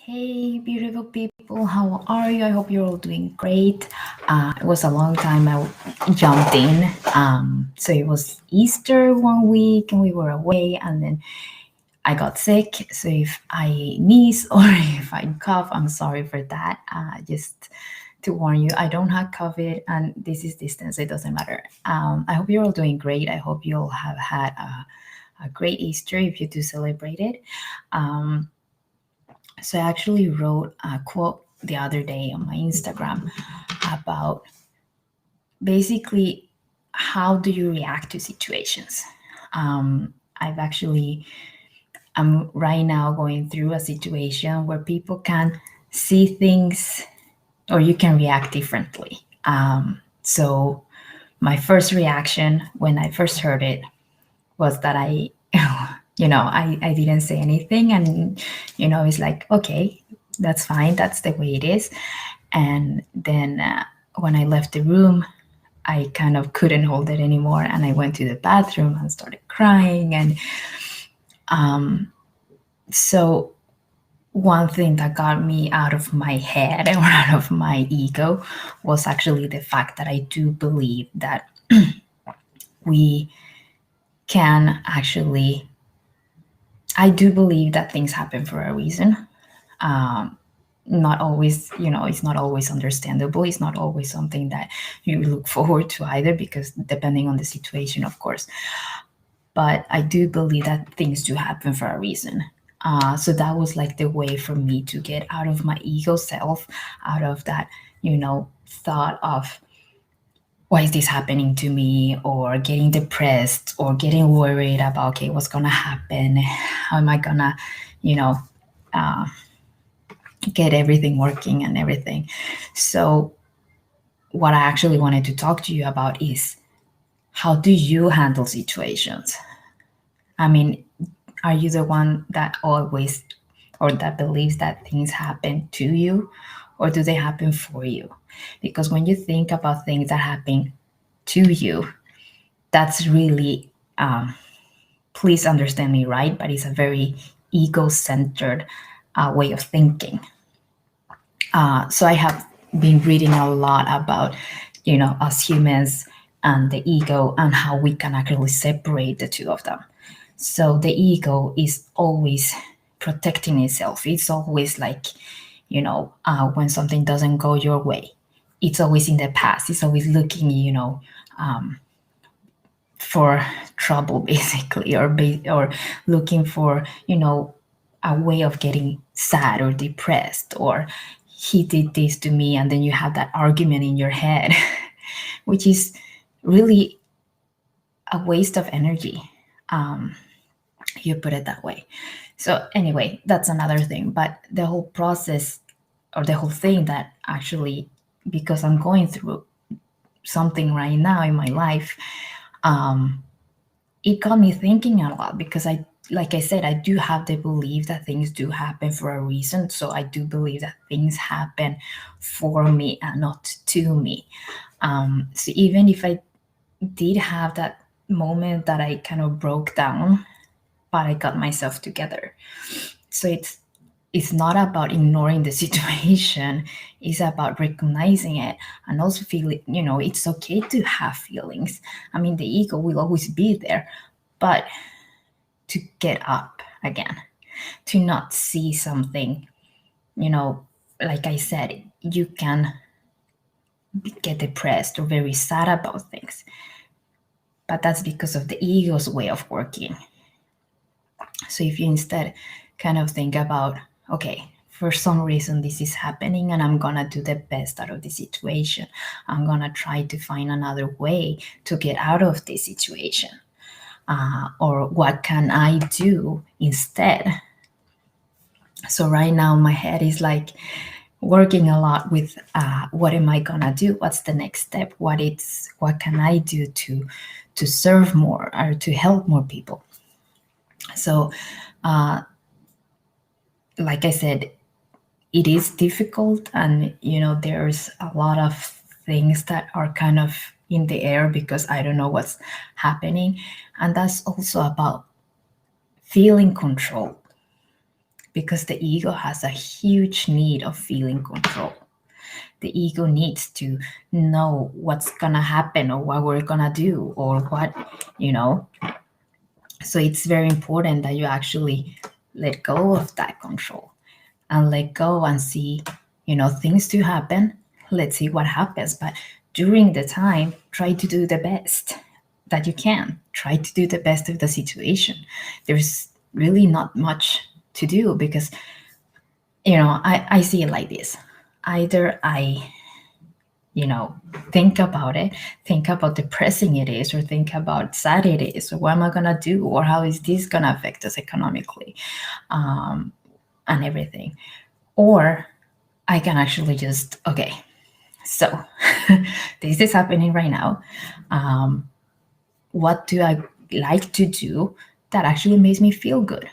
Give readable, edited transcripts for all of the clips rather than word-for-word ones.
Hey, beautiful people, how are you? I hope you're all doing great. It was a long time I jumped in. So it was Easter one week and we were away, and then I got sick. So if I sneeze or if I cough, I'm sorry for that. Just to warn you, I don't have COVID and this is distance, it doesn't matter. I hope you're all doing great. I hope you all have had a great Easter if you do celebrate it. Um, so I actually wrote a quote the other day on my Instagram about basically how do you react to situations. I've actually I'm right now going through a situation where people can see things or you can react differently. So my first reaction when I first heard it was that I didn't say anything, and it's like, okay, that's fine, that's the way it is. And then when I left the room, I kind of couldn't hold it anymore, and I went to the bathroom and started crying. And so one thing that got me out of my head or out of my ego was actually the fact that I do believe that we can actually I do believe that things happen for a reason. Not always, it's not always understandable. It's not always something that you look forward to either, because depending on the situation, of course. But I do believe that things do happen for a reason. So that was like the way for me to get out of my ego self, out of that, thought of why is this happening to me, or getting depressed or getting worried about, okay, what's gonna happen, how am I gonna you know get everything working and everything. So what I actually wanted to talk to you about is, how do you handle situations? I mean, are you the one that always, or that believes that things happen to you, or do they happen for you? Because when you think about things that happen to you, that's really, please understand me right, but it's a very ego-centered way of thinking. So I have been reading a lot about, us humans and the ego, and how we can actually separate the two of them. So the ego is always protecting itself. It's always like, when something doesn't go your way, it's always in the past. It's always looking, for trouble, basically, or looking for, a way of getting sad or depressed, or he did this to me, and then you have that argument in your head, which is really a waste of energy. You put it that way. So anyway, that's another thing. But the whole process, or the whole thing, that actually, because I'm going through something right now in my life, it got me thinking a lot, because like I said, I do have the belief that things do happen for a reason. So I do believe that things happen for me and not to me. So even if I did have that moment that I kind of broke down, but I got myself together. So it's not about ignoring the situation. It's about recognizing it, and also feeling, it's okay to have feelings. I mean, the ego will always be there, but to get up again, to not see something, like I said, you can get depressed or very sad about things, but that's because of the ego's way of working. So if you instead kind of think about, okay, for some reason this is happening, and I'm gonna do the best out of the situation. I'm gonna try to find another way to get out of this situation. Or what can I do instead? So right now my head is like working a lot with, what am I gonna do? What's the next step? What can I do to serve more, or to help more people? So like I said, it is difficult, and there's a lot of things that are kind of in the air, because I don't know what's happening. And that's also about feeling control. because the ego has a huge need of feeling control. The ego needs to know what's gonna happen or what we're gonna do or what, you know. So it's very important that you actually let go of that control and let go and see, things do happen. Let's see what happens. But during the time, try to do the best that you can. Try to do the best of the situation. There's really not much to do because, I see it like this. Either I, think about it, think about depressing it is, or think about sad it is, or what am I gonna do, or how is this gonna affect us economically, and everything. Or I can actually just, okay, so this is happening right now. What do I like to do that actually makes me feel good?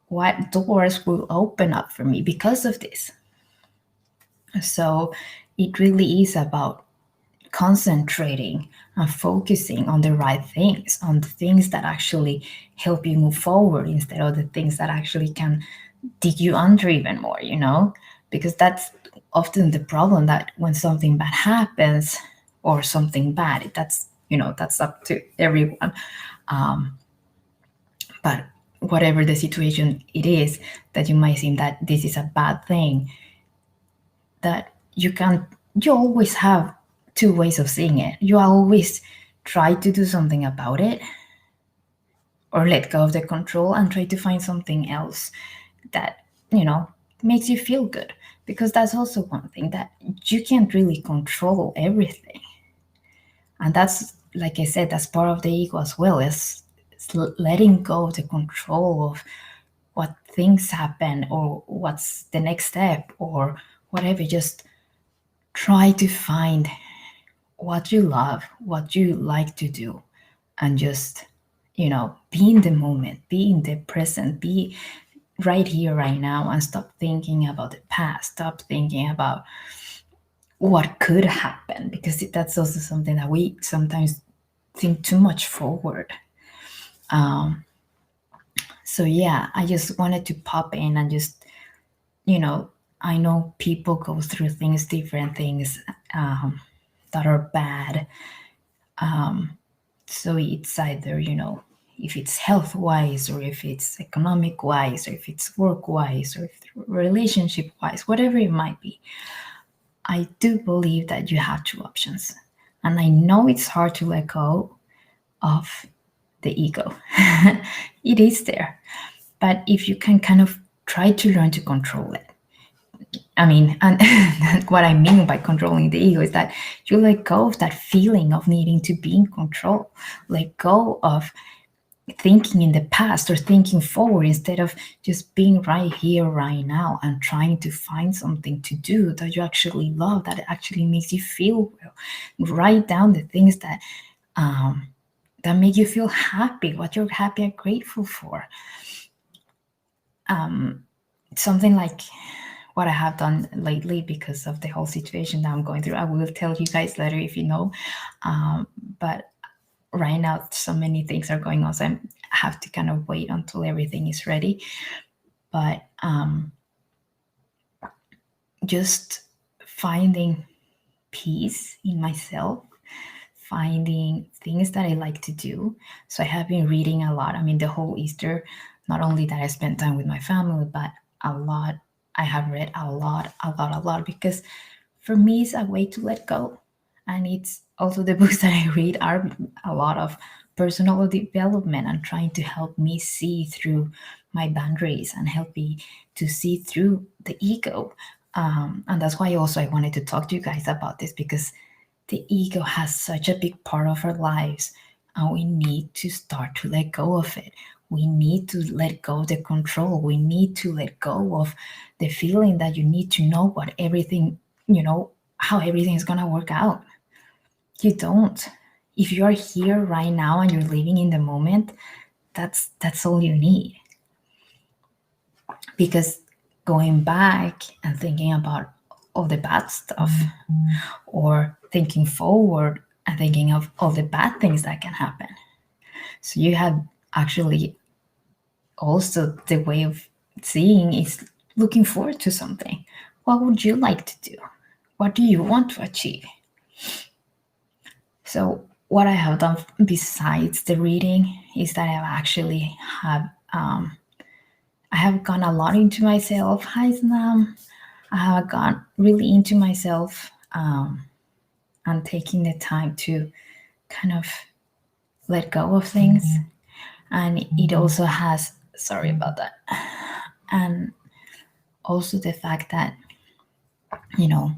What doors will open up for me because of this? So it really is about concentrating and focusing on the right things, on the things that actually help you move forward instead of the things that actually can dig you under even more, because that's often the problem, that when something bad happens or something bad, that's up to everyone. But whatever the situation it is, that you might think that this is a bad thing, that you always have two ways of seeing it. You always try to do something about it or let go of the control and try to find something else that, makes you feel good. Because that's also one thing, that you can't really control everything. And that's, like I said, that's part of the ego as well, is letting go of the control of what things happen or what's the next step or whatever. Just try to find what you love, what you like to do, and just, be in the moment, be in the present, be right here, right now, and stop thinking about the past, stop thinking about what could happen, because that's also something that we sometimes think too much forward. So yeah, I just wanted to pop in and just, I know people go through things, different things, that are bad. So it's either, if it's health wise, or if it's economic wise, or if it's work wise, or if relationship wise, whatever it might be. I do believe that you have two options. And I know it's hard to let go of the ego. It is there. But if you can kind of try to learn to control it. I mean, and what I mean by controlling the ego is that you let go of that feeling of needing to be in control. Let go of thinking in the past or thinking forward, instead of just being right here, right now, and trying to find something to do that you actually love, that actually makes you feel well. Write down the things that make you feel happy, what you're happy and grateful for. Something like what I have done lately, because of the whole situation that I'm going through. I will tell you guys later if you know. But right now, so many things are going on, so I have to kind of wait until everything is ready. But just finding peace in myself, finding things that I like to do. So I have been reading a lot. I mean, the whole Easter, not only that I spent time with my family, but a lot. I have read a lot, because for me, it's a way to let go. And it's also the books that I read are a lot of personal development and trying to help me see through my boundaries and help me to see through the ego. And that's why also I wanted to talk to you guys about this, because the ego has such a big part of our lives, and we need to start to let go of it. We need to let go of the control. We need to let go of the feeling that you need to know what everything, how everything is going to work out. You don't. If you are here right now and you're living in the moment, that's all you need. Because going back and thinking about all the bad stuff, or thinking forward and thinking of all the bad things that can happen. So you have actually also the way of seeing is looking forward to something. What would you like to do? What do you want to achieve? So what I have done besides the reading is that I have gone a lot into myself. Hi, Snam. I have gone really into myself, and taking the time to kind of let go of things. And it also has, sorry about that, and also the fact that, you know,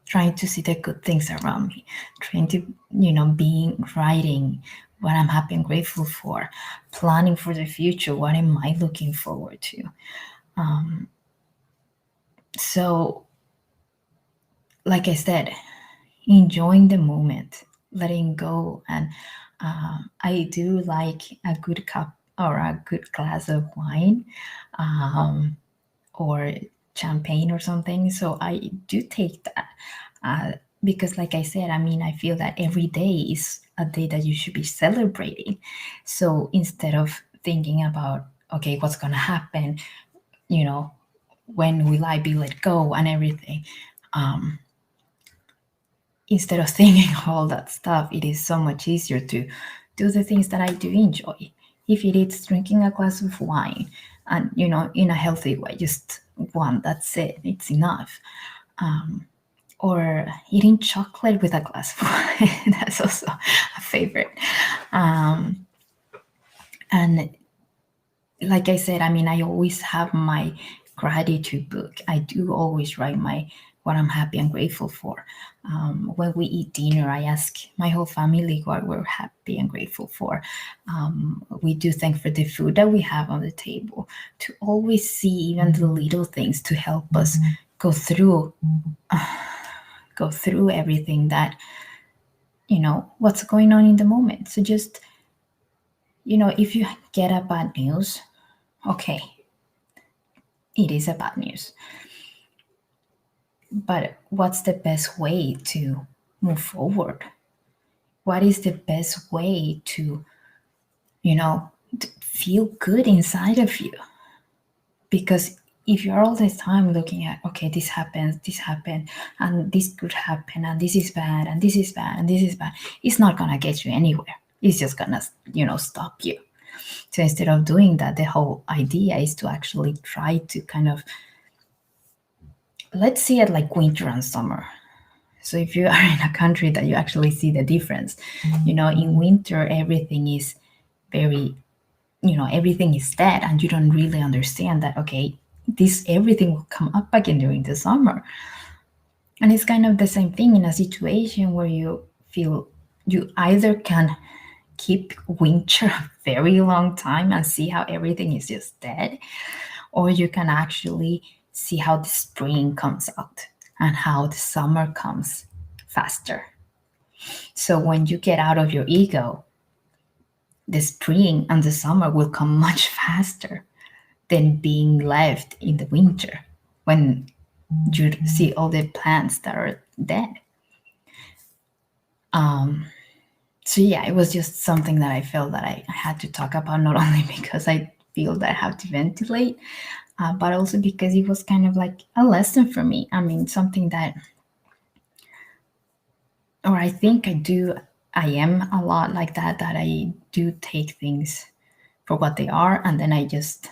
trying to see the good things around me, trying to, being writing what I'm happy and grateful for, planning for the future, what am I looking forward to. So, like I said, enjoying the moment, letting go. And I do like a good cup or a good glass of wine, or champagne or something. So I do take that, because, like I said, I mean, I feel that every day is a day that you should be celebrating. So instead of thinking about, okay, what's going to happen, you know, when will I be let go and everything, instead of thinking all that stuff, it is so much easier to do the things that I do enjoy. If it is drinking a glass of wine, and in a healthy way, just one, that's it, it's enough. Or eating chocolate with a glass of wine, that's also a favorite. And like I said, I mean, I always have my gratitude book. I do always write what I'm happy and grateful for. When we eat dinner, I ask my whole family what we're happy and grateful for. We do thank for the food that we have on the table, to always see even the little things to help us go through everything that, what's going on in the moment. So just, if you get a bad news, okay, it is a bad news. But what's the best way to move forward? What is the best way to, to feel good inside of you? Because if you're all the time looking at, okay, this happened, and this could happen, and this is bad, and this is bad, and this is bad, it's not gonna get you anywhere. It's just gonna, stop you. So instead of doing that, the whole idea is to actually try to kind of, let's see it like winter and summer. So if you are in a country that you actually see the difference, in winter everything is very, everything is dead, and you don't really understand that, okay, this everything will come up again during the summer. And it's kind of the same thing in a situation where you feel you either can keep winter a very long time and see how everything is just dead, or you can actually see how the spring comes out and how the summer comes faster. So when you get out of your ego, the spring and the summer will come much faster than being left in the winter when you see all the plants that are dead. So yeah, it was just something that I felt that I had to talk about, not only because I feel that I have to ventilate, but also because it was kind of like a lesson for me. I mean, something that, or I think I am a lot like that I do take things for what they are, and then I just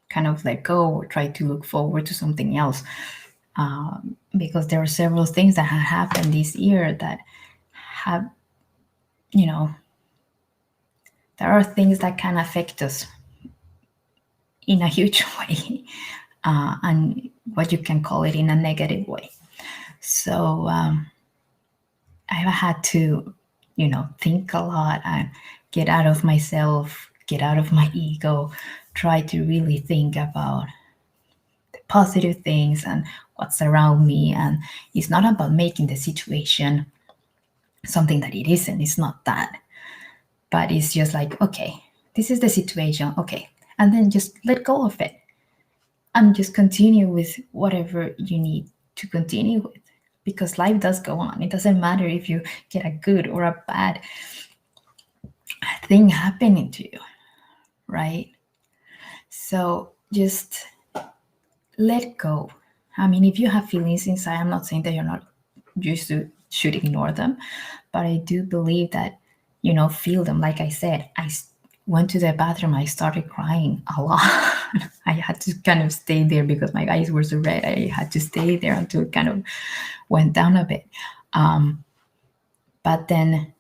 kind of let go or try to look forward to something else. Because there are several things that have happened this year that have, there are things that can affect us in a huge way, and what you can call it in a negative way. So I've had to, think a lot and get out of myself, get out of my ego, try to really think about the positive things and what's around me. And it's not about making the situation something that it isn't. It's not that. But it's just like, okay, this is the situation. Okay. And then just let go of it and just continue with whatever you need to continue with, because life does go on. It doesn't matter if you get a good or a bad thing happening to you, right? So just let go. I mean, if you have feelings inside, I'm not saying that you should ignore them, but I do believe that, feel them. Like I said, went to the bathroom, I started crying a lot. I had to kind of stay there because my eyes were so red. I had to stay there until it kind of went down a bit. But then,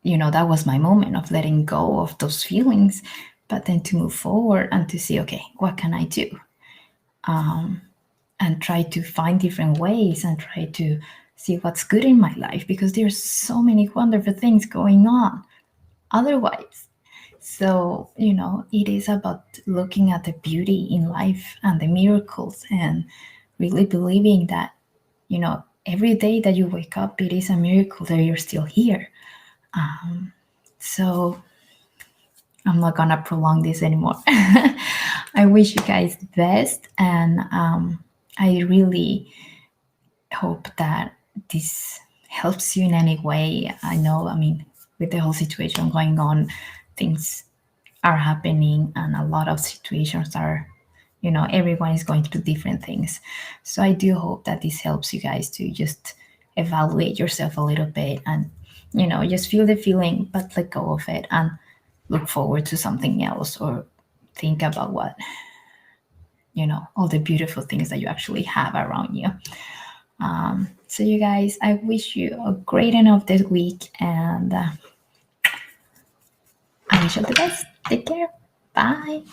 that was my moment of letting go of those feelings, but then to move forward and to see, okay, what can I do? And try to find different ways and try to see what's good in my life, because there's so many wonderful things going on otherwise. So, it is about looking at the beauty in life and the miracles, and really believing that, every day that you wake up, it is a miracle that you're still here. So I'm not gonna prolong this anymore. I wish you guys the best, and I really hope that this helps you in any way. I know, with the whole situation going on, things are happening, and a lot of situations are, everyone is going through different things. So I do hope that this helps you guys to just evaluate yourself a little bit, and, just feel the feeling, but let go of it and look forward to something else, or think about what, all the beautiful things that you actually have around you. So you guys, I wish you a great end of this week, and I wish you all the best. Take care. Bye.